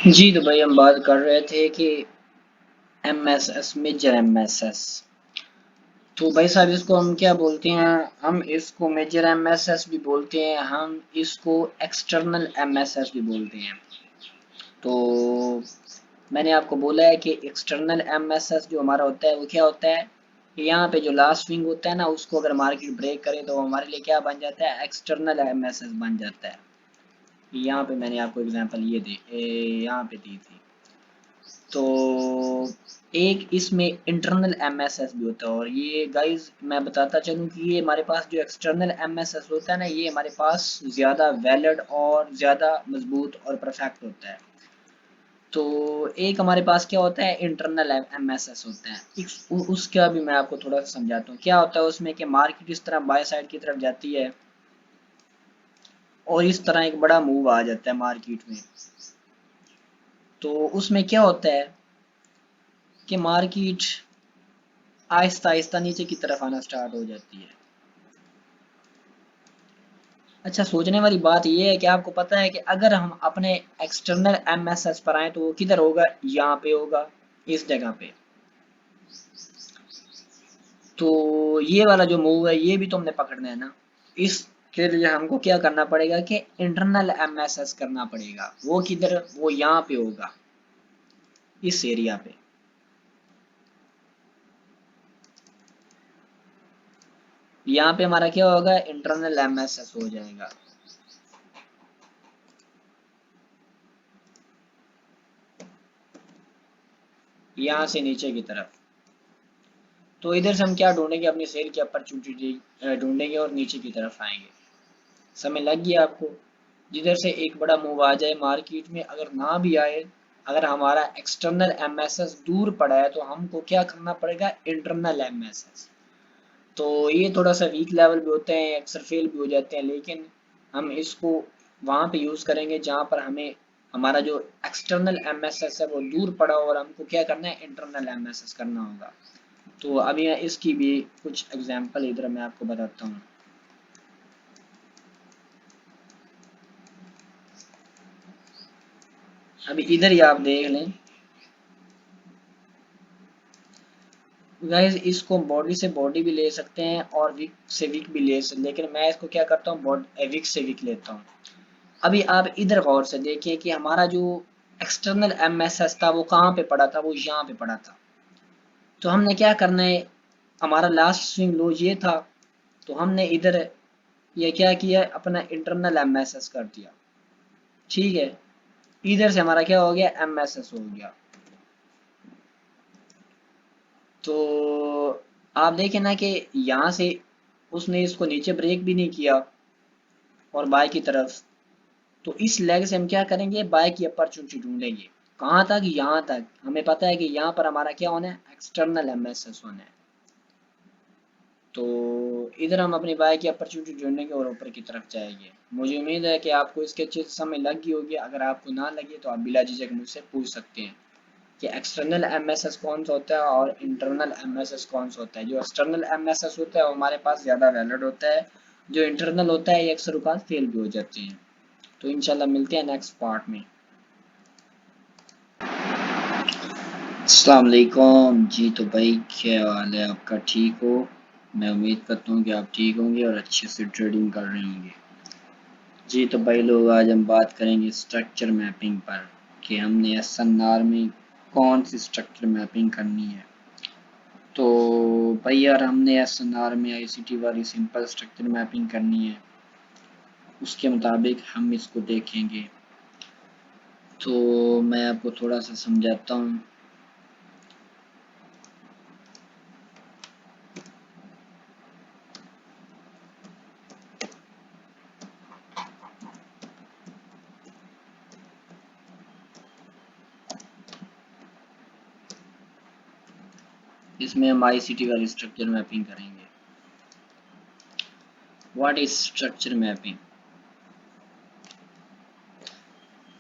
जी तो भाई हम बात कर रहे थे कि एमएसएस मेजर एमएसएस। तो भाई साहब इसको हम क्या बोलते हैं? हम इसको मेजर एमएसएस भी बोलते हैं, हम इसको एक्सटर्नल एमएसएस भी बोलते हैं। तो मैंने आपको बोला है कि एक्सटर्नल एमएसएस जो हमारा होता है वो क्या होता है कि यहाँ पे जो लास्ट स्विंग होता है ना, उसको अगर मार्केट ब्रेक करे तो हमारे लिए क्या बन जाता है? एक्सटर्नल एमएसएस बन जाता है। यहाँ पे मैंने आपको एग्जांपल यहाँ पे दी थी। तो एक इसमें इंटरनल एमएसएस भी होता है, और ये गाइस मैं बताता चलूं कि ये हमारे पास जो एक्सटर्नल एमएसएस होता है ना, ये हमारे पास ज़्यादा वैलिड और ज़्यादा मजबूत और परफेक्ट होता है। तो एक हमारे पास क्या होता है? इंटरनल एमएसएस होता है। उसका भी मैं आपको थोड़ा सा समझाता हूँ। क्या होता है उसमें कि मार्केट इस तरह बाय साइड की तरफ जाती है और इस तरह एक बड़ा मूव आ जाता है मार्केट में। तो उसमें क्या होता है कि मार्केट आहिस्ता आहिस्ता नीचे की तरफ आना स्टार्ट हो जाती है। अच्छा, सोचने वाली बात यह है कि आपको पता है कि अगर हम अपने एक्सटर्नल एमएसएस पर आए तो वो किधर होगा? यहाँ पे होगा, इस जगह पे। तो ये वाला जो मूव है ये भी तो हमने पकड़ना है ना। इसके लिए हमको क्या करना पड़ेगा कि इंटरनल एमएसएस करना पड़ेगा। वो किधर? वो यहाँ पे होगा, इस एरिया पे। यहाँ पे हमारा क्या होगा? इंटरनल एमएसएस हो जाएगा। यहाँ से नीचे की तरफ। तो इधर से हम क्या ढूंढेंगे? अपनी सेल की अपॉर्चुनिटी ढूंढेंगे और नीचे की तरफ आएंगे। समय लग गया आपको? जिधर से एक बड़ा मूव आ जाए मार्केट में, अगर ना भी आए, अगर हमारा एक्सटर्नल एमएसएस दूर पड़ा है तो हमको क्या करना पड़ेगा? Internal MSS. तो ये थोड़ा सा वीक लेवल भी होते हैं, अक्सर फेल भी हो जाते हैं, लेकिन हम इसको वहां पे यूज करेंगे जहां पर हमें हमारा जो एक्सटर्नल एमएसएस है वो दूर पड़ा हो और हमको क्या करना है? इंटरनल एमएसएस करना होगा। तो अभी इसकी भी कुछ एग्जांपल इधर मैं आपको बताता हूँ। अभी इधर ही आप देख लें गाइस, इसको बॉडी से बॉडी भी ले सकते हैं और वीक से वीक भी ले सकते हैं, लेकिन मैं इसको क्या करता हूँ? वीक से वीक लेता हूँ। अभी आप इधर गौर से देखिए कि हमारा जो एक्सटर्नल एमएसएस था वो कहाँ पे पड़ा था? वो यहाँ पे पड़ा था। तो हमने क्या करना है? हमारा लास्ट स्विंग लो ये था, तो हमने इधर ये क्या किया? अपना इंटरनल एमएसएस कर दिया। ठीक है, इधर से हमारा क्या हो गया? एमएसएस हो गया। तो आप देखें ना कि यहाँ से उसने इसको नीचे ब्रेक भी नहीं किया और बाय की तरफ। तो इस लेग से हम क्या करेंगे? बाय की अपॉर्चुनिटी ढूंढेंगे। कहाँ तक? यहाँ तक। हमें पता है कि यहाँ पर हमारा क्या होना है? एक्सटर्नल एमएसएस होना है। तो इधर हम अपनी बाय की अपॉर्चुनिटी ढूंढेंगे और ऊपर की तरफ जाएंगे। मुझे उम्मीद है कि आपको इसके अच्छे से समझ लग गई होगी। अगर आपको ना लगे तो आप बिला झिझक मुझसे पूछ सकते हैं कि एक्सटर्नल एमएसएस कौन सा होता है और इंटरनल एमएसएस कौन सा होता है। जो एक्सटर्नल एमएसएस होता है वो हमारे पास ज़्यादा वैलिड होता है, जो इंटरनल होता है ये अक्सर औकात फेल भी हो जाते हैं। तो इंशाल्लाह मिलते हैं नेक्स्ट पार्ट में। अस्सलाम वालेकुम जी। तो भाई क्या हाल है आपका? ठीक हो? मैं उम्मीद करता हूँ कि आप ठीक होंगे और अच्छे से ट्रेडिंग कर रहे होंगे। जी तो भाई लोग, आज हम बात करेंगे स्ट्रक्चर मैपिंग पर कि हमने एसएनआर में कौन सी स्ट्रक्चर मैपिंग करनी है। तो भाई यार, हमने एसएनआर में आईसीटी वाली सिंपल स्ट्रक्चर मैपिंग करनी है, उसके मुताबिक हम इसको देखेंगे। तो मैं आपको थोड़ा सा समझाता हूँ। इसमें हम आईसीटी वाली स्ट्रक्चर मैपिंग करेंगे। What is structure mapping?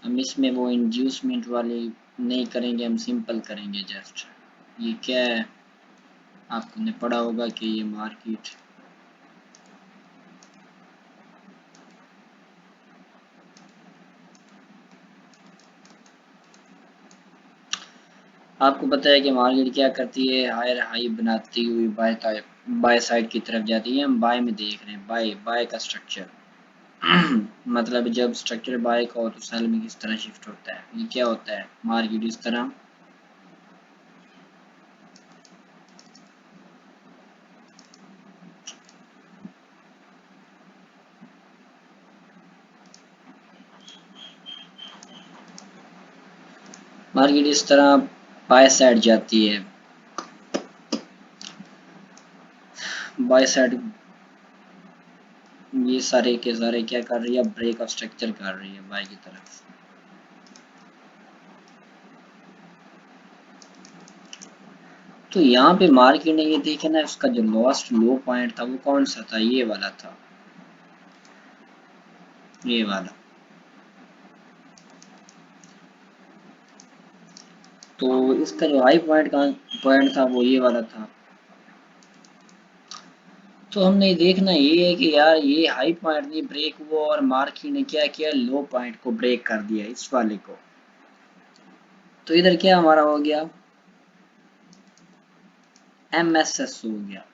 हम इसमें वो इंड्यूसमेंट वाली नहीं करेंगे, हम सिंपल करेंगे जस्ट। ये क्या है? आपने पढ़ा होगा कि ये मार्केट आपको पता है कि मार्केट क्या करती है, हायर हाई बनाती हुई बाय साइड की तरफ जाती है। हम बाय में देख रहे हैं, बाय बाय का स्ट्रक्चर मतलब जब स्ट्रक्चर बाय का हो तो सेल में किस तरह शिफ्ट होता है। ये क्या होता है, मार्केट इस तरह मार्केट इस तरह बाय साइड जाती है, बाय साइड ये सारे के सारे क्या कर रही है, ब्रेक ऑफ स्ट्रक्चर कर रही है बाय की तरफ। तो यहाँ पे मार्केट ने ये देखे ना, उसका जो लास्ट लो पॉइंट था वो कौन सा था, ये वाला था, ये वाला। तो इसका जो हाई पॉइंट का पॉइंट था वो ये वाला था। तो हमने देखना ये है कि यार ये हाई पॉइंट नहीं ब्रेक हुआ और मार्केट ने क्या किया, लो पॉइंट को ब्रेक कर दिया इस वाले को। तो इधर क्या हमारा हो गया, MSS हो गया।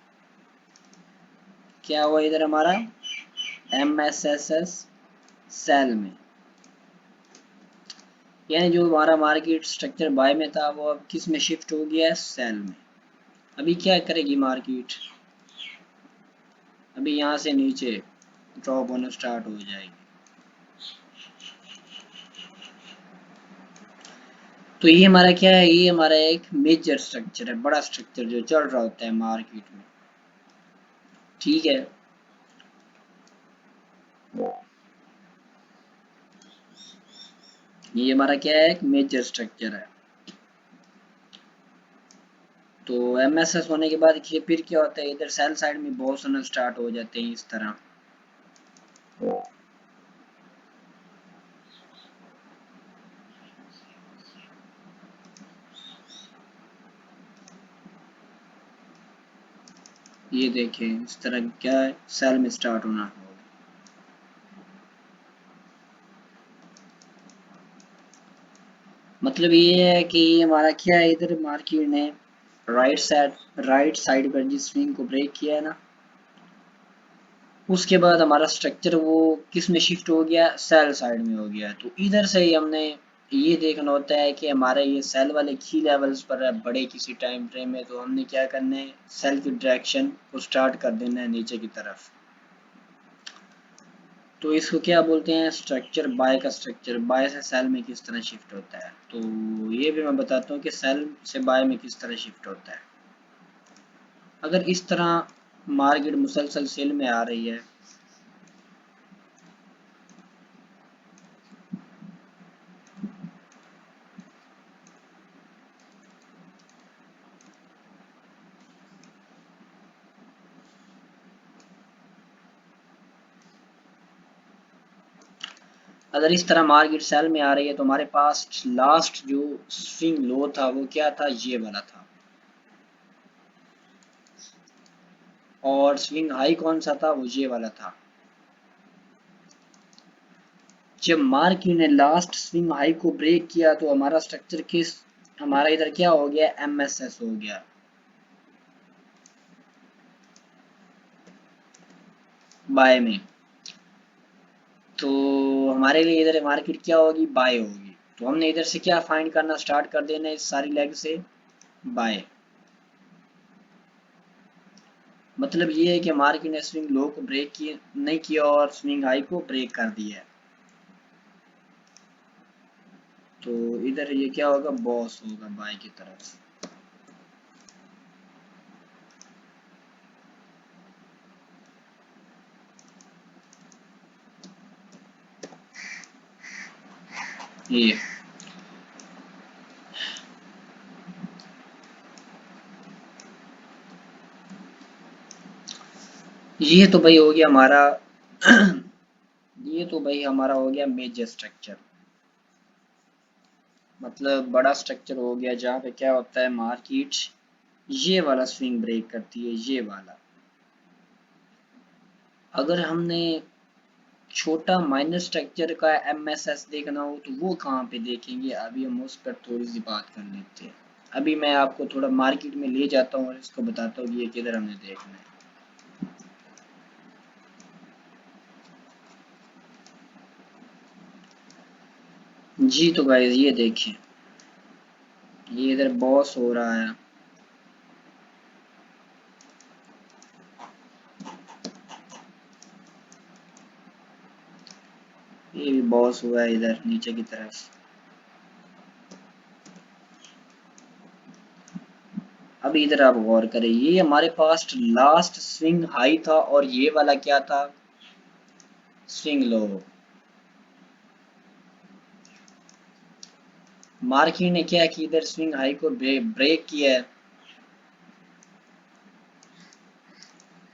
क्या हुआ इधर हमारा, MSSS सेल में, यानी जो हमारा मार्केट स्ट्रक्चर बाय में था वो अब किस में शिफ्ट हो गया है, सेल में। अभी क्या करेगी मार्केट, अभी यहाँ से नीचे ड्रॉप होना स्टार्ट हो जाएगी। तो ये हमारा क्या है, ये हमारा एक मेजर स्ट्रक्चर है, बड़ा स्ट्रक्चर जो चल रहा होता है मार्केट में, ठीक है। ये हमारा क्या है, एक मेजर स्ट्रक्चर है। तो MSS होने के बाद फिर क्या होता है, इधर सेल साइड में बहुत सोना स्टार्ट हो जाते हैं इस तरह। ये देखें इस तरह क्या है, सेल में स्टार्ट होना। मतलब ये है कि ये हमारा क्या है, इधर मार्केट ने राइट साइड पर जिस स्विंग को ब्रेक किया है ना, उसके बाद हमारा स्ट्रक्चर वो किस में शिफ्ट हो गया, सेल साइड में हो गया। तो इधर से ही हमने ये देखना होता है कि हमारे ये सेल वाले की लेवल्स पर है बड़े किसी टाइम फ्रेम में, तो हमने क्या करना है, सेल की डायरेक्शन को स्टार्ट कर देना है नीचे की तरफ। तो इसको क्या बोलते हैं, स्ट्रक्चर बाय का स्ट्रक्चर बाय से सेल में किस तरह शिफ्ट होता है। तो ये भी मैं बताता हूँ कि सेल से बाय में किस तरह शिफ्ट होता है। अगर इस तरह मार्केट मुसलसल सेल में आ रही है, अगर इस तरह मार्केट सेल में आ रही है तो हमारे पास लास्ट जो स्विंग लो था वो क्या था, ये वाला था। और स्विंग हाई कौन सा था, वो ये वाला था। जब मार्केट ने लास्ट स्विंग हाई को ब्रेक किया तो हमारा स्ट्रक्चर किस, हमारा इधर क्या हो गया, MSS हो गया बाय में। तो हमारे लिए इधर मार्केट क्या होगी, बाय होगी। तो हमने इधर से क्या फाइंड करना स्टार्ट कर देना है, इस सारी लेग से बाय। मतलब ये है कि मार्केट ने स्विंग लो को ब्रेक किए नहीं किया और स्विंग हाई को ब्रेक कर दिया है। तो इधर ये क्या होगा, बॉस होगा बाय की तरफ। ये तो भाई हो गया हमारा ये तो भाई हमारा हो गया मेजर स्ट्रक्चर, मतलब बड़ा स्ट्रक्चर हो गया जहाँ पे क्या होता है, मार्केट ये वाला स्विंग ब्रेक करती है, ये वाला। अगर हमने छोटा माइनर स्ट्रक्चर का MSS देखना हो तो वो कहाँ पे देखेंगे, अभी हम उस पर थोड़ी सी बात कर लेते हैं। अभी मैं आपको थोड़ा मार्केट में ले जाता हूँ और इसको बताता हूँ कि ये किधर हमने देखना है। जी तो गाइस ये देखिए, ये इधर बॉस हो रहा है। ये भी बॉस हुआ है इधर नीचे की तरफ। अब इधर आप गौर करें, ये हमारे पास लास्ट स्विंग हाई था और ये वाला क्या था, स्विंग लो। मार्केट ने क्या कि इधर स्विंग हाई को ब्रेक किया है,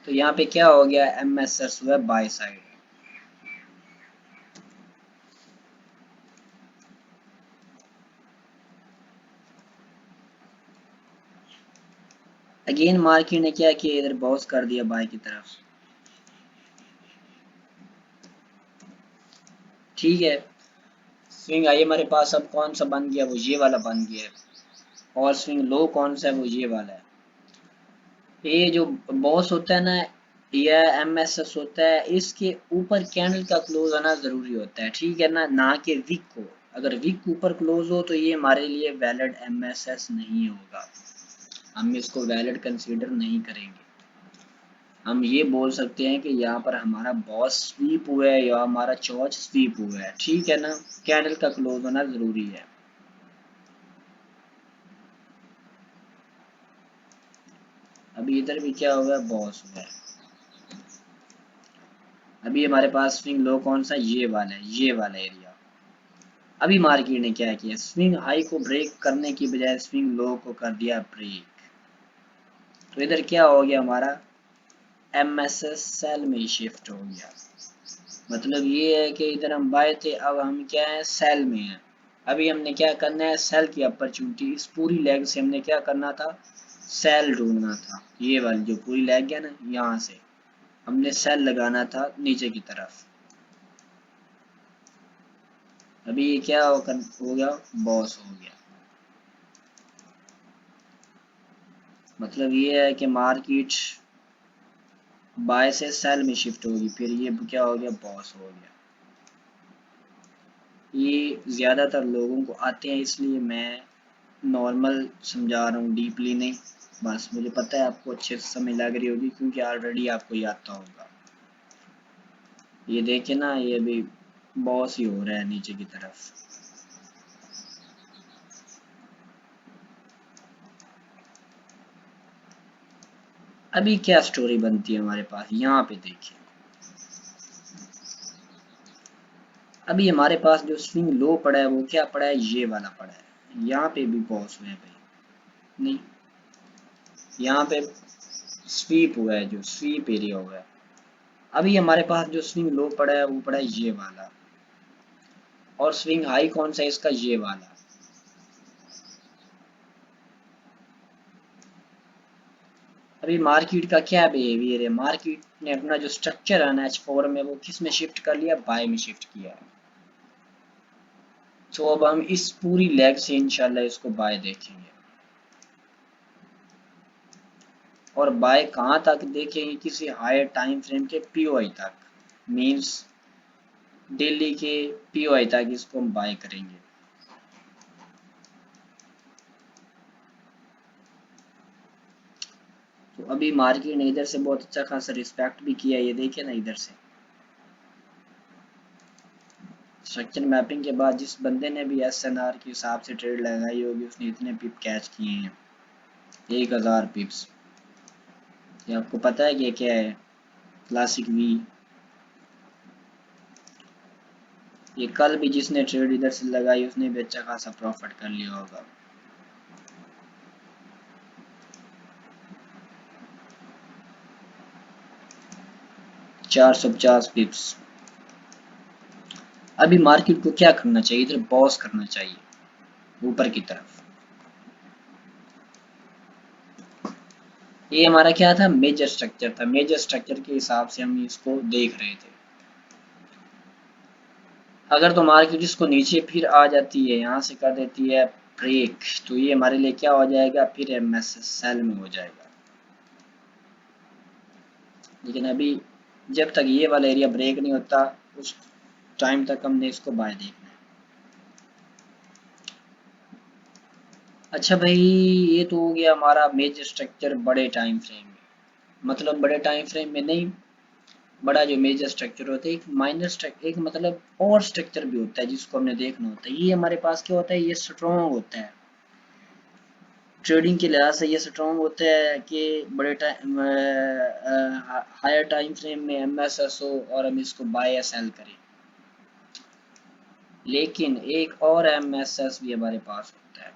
तो यहाँ पे क्या हो गया, एमएसएस हुआ बाय साइड। अगेन मार्केट ने क्या किया, इधर बाउंस कर दिया बाय की तरफ। ठीक है, स्विंग आई हमारे पास अब कौन सा बन गया, वो ये वाला बन गया है। और स्विंग लो कौन सा है, वो ये वाला है। ये जो बॉस होता है ना, या एमएसएस होता है, इसके ऊपर कैंडल का क्लोज आना जरूरी होता है, ठीक है ना, ना कि विक को। अगर विक ऊपर क्लोज हो तो ये हमारे लिए वैलिड एमएसएस नहीं होगा, हम इसको वैलिड कंसीडर नहीं करेंगे। हम ये बोल सकते हैं कि यहाँ पर हमारा बॉस स्वीप हुआ है या हमारा चॉर्च स्वीप हुआ है, ठीक है ना, कैंडल का क्लोज होना जरूरी है। अभी इधर भी क्या हुआ है, बॉस हुआ है। अभी हमारे पास स्विंग लो कौन सा, ये वाला है, ये वाला एरिया। अभी मार्केट ने क्या किया, स्विंग हाई को ब्रेक करने की बजाय स्विंग लो को कर दिया ब्रेक। तो इधर क्या हो गया, हमारा एमएसएस सेल में शिफ्ट हो गया। मतलब ये है कि इधर हम बाय थे, अब हम क्या है, सेल में हैं। अभी हमने क्या करना है, सेल की अपॉर्चुनिटी, इस पूरी लेग से हमने क्या करना था, सेल ढूंढना था। ये वाली जो पूरी लेग है ना, यहाँ से हमने सेल लगाना था नीचे की तरफ। अभी ये क्या हो गया, बॉस हो गया। मतलब ये है कि मार्केट बाय से सेल में शिफ्ट होगी, फिर ये क्या हो गया, बॉस हो गया। ये ज़्यादातर लोगों को आते हैं, इसलिए मैं नॉर्मल समझा रहा हूँ, डीपली नहीं। बस मुझे पता है आपको अच्छे से समझ लग रही होगी, क्योंकि ऑलरेडी आपको ये आता होगा। ये देखे ना, ये भी बॉस ही हो रहा है नीचे की तरफ। अभी क्या स्टोरी बनती है हमारे पास, यहाँ पे देखिए। अभी हमारे पास जो स्विंग लो पड़ा है वो क्या पड़ा है, ये वाला पड़ा है। यहाँ पे भी बॉस हुए भाई, नहीं, यहाँ पे स्वीप हुआ है, जो स्वीप एरिया हुआ है। अभी हमारे पास जो स्विंग लो पड़ा है वो पड़ा है ये वाला, और स्विंग हाई कौन सा है इसका, ये वाला। अभी मार्केट का क्या बिहेवियर है, मार्केट ने अपना जो स्ट्रक्चर है ना H4 में, वो किस में शिफ्ट कर लिया, बाय में शिफ्ट किया है। तो अब हम इस पूरी लेग से इंशाल्लाह इसको बाय देखेंगे। और बाय कहाँ तक देखेंगे, किसी हायर टाइम फ्रेम के पीओआई तक, मींस डेली के पीओआई तक इसको हम बाय करेंगे। तो अभी मार्केट ने इधर से बहुत अच्छा खासा रिस्पेक्ट भी किया, ये देखिए ना इधर से। स्ट्रक्चर मैपिंग के बाद जिस बंदे ने भी एसएनआर के हिसाब से ट्रेड लगाई होगी, उसने इतने पिप कैच किए हैं, 1000 पिप्स। ये आपको पता है कि क्या है, क्लासिक वी। ये कल भी जिसने ट्रेड इधर से लगाई उसने भी अच्छा खासा प्रॉफिट कर लिया होगा। चार सौ पचास पिप्स। अभी मार्केट को क्या करना चाहिए, इधर बॉस करना चाहिए ऊपर की तरफ। ये हमारा क्या था, मेजर स्ट्रक्चर था, मेजर स्ट्रक्चर के हिसाब से हम इसको देख रहे थे। अगर तो मार्केट इसको नीचे फिर आ जाती है, यहाँ से कर देती है ब्रेक, तो ये हमारे लिए क्या हो जाएगा, फिर एमएसएस सेल में हो जाएगा। लेकिन अभी जब तक ये वाला एरिया ब्रेक नहीं होता उस टाइम तक हमने इसको बाय देखना है। अच्छा भाई, ये तो हो गया हमारा मेजर स्ट्रक्चर बड़े टाइम फ्रेम में, मतलब बड़े टाइम फ्रेम में नहीं, बड़ा जो मेजर स्ट्रक्चर होता है, एक माइनर स्ट्रक्चर, एक मतलब और स्ट्रक्चर भी होता है जिसको हमने देखना होता है। ये हमारे पास क्या होता है, ये स्ट्रॉन्ग होता है, ट्रेडिंग के लिहाज से ये स्ट्रॉन्ग होता है कि बड़े टाइम हायर टाइम फ्रेम में एमएसएस हो और हम इसको बाय या सेल करें। लेकिन एक और एमएसएस भी हमारे पास होता है,